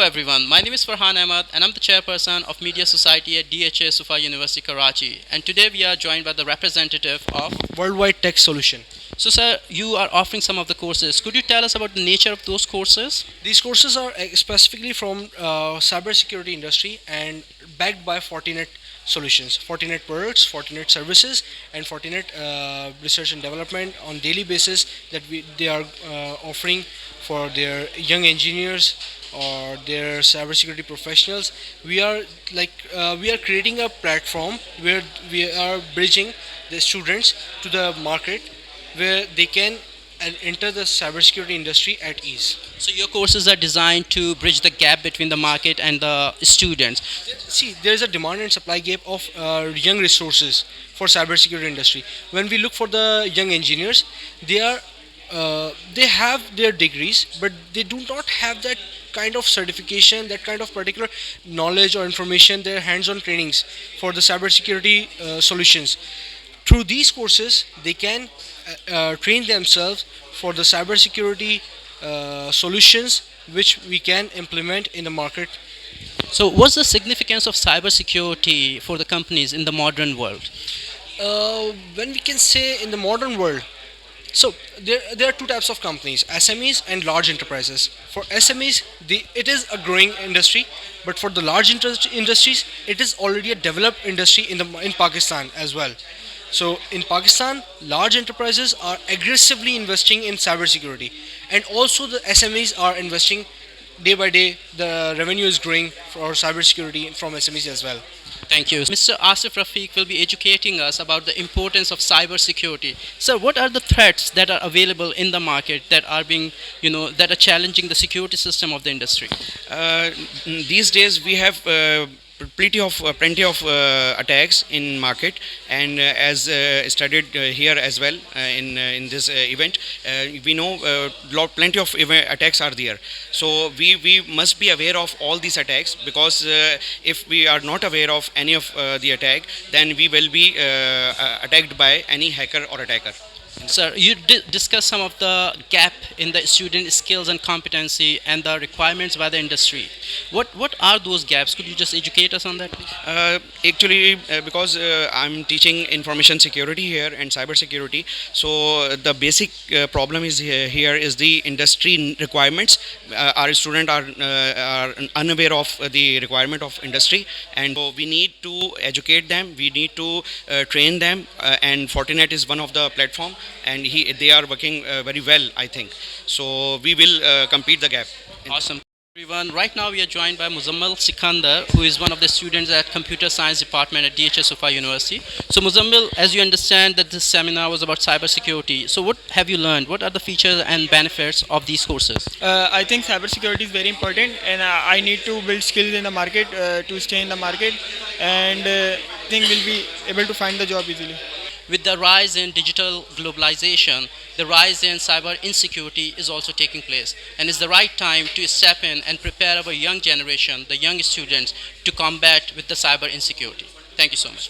everyone, my name is Farhan Ahmad and I'm the chairperson of Media Society at DHA Sufa University Karachi, and today we are joined by the representative of Worldwide Tech Solution. So sir, you are offering some of the courses. Could you tell us about the nature of those courses? These courses are specifically from cybersecurity industry and backed by Fortinet solutions, Fortinet products, Fortinet services, and Fortinet research and development on daily basis that they are offering for their young engineers or their cybersecurity professionals. We are creating a platform where we are bridging the students to the market where they can enter the cybersecurity industry at ease. So your courses are designed to bridge the gap between the market and the students. See, there is a demand and supply gap of young resources for cybersecurity industry. When we look for the young engineers, they have their degrees, but they do not have that kind of certification, that kind of particular knowledge or information, their hands-on trainings for the cybersecurity solutions. Through these courses, they can train themselves for the cybersecurity solutions which we can implement in the market. So what's the significance of cybersecurity for the companies in the modern world? When we can say in the modern world, so there are two types of companies: SMEs and large enterprises. For SMEs, it is a growing industry, but for the large industries, it is already a developed industry in Pakistan as well. So in Pakistan, large enterprises are aggressively investing in cybersecurity, and also the SMEs are investing day by day. The revenue is growing for cybersecurity from SMEs as well. Thank you. Mr. Asif Rafiq will be educating us about the importance of cybersecurity. Sir, what are the threats that are available in the market that are being, that are challenging the security system of the industry? These days we have plenty of attacks in market, and as studied here as well in this event, we know plenty of attacks are there. So we must be aware of all these attacks, because if we are not aware of any of the attack, then we will be attacked by any hacker or attacker. Sir, you discussed some of the gap in the student skills and competency and the requirements by the industry. What are those gaps? Could you just educate us on that, please? Because I'm teaching information security here and cyber security, so the basic problem is here is the industry requirements. Our students are unaware of the requirement of industry, and so we need to educate them. We need to train them, and Fortinet is one of the platform, and they are working very well, I think. So we will complete the gap. Awesome. Everyone, right now we are joined by Muzammal Sikandar, who is one of the students at Computer Science Department at DHS Sufa University. So Muzammal, as you understand that this seminar was about cybersecurity, so what have you learned? What are the features and benefits of these courses? I think cybersecurity is very important, and I need to build skills in the market to stay in the market, and I think we'll be able to find the job easily. With the rise in digital globalization, the rise in cyber insecurity is also taking place, and it's the right time to step in and prepare our young generation, the young students, to combat with the cyber insecurity. Thank you so much.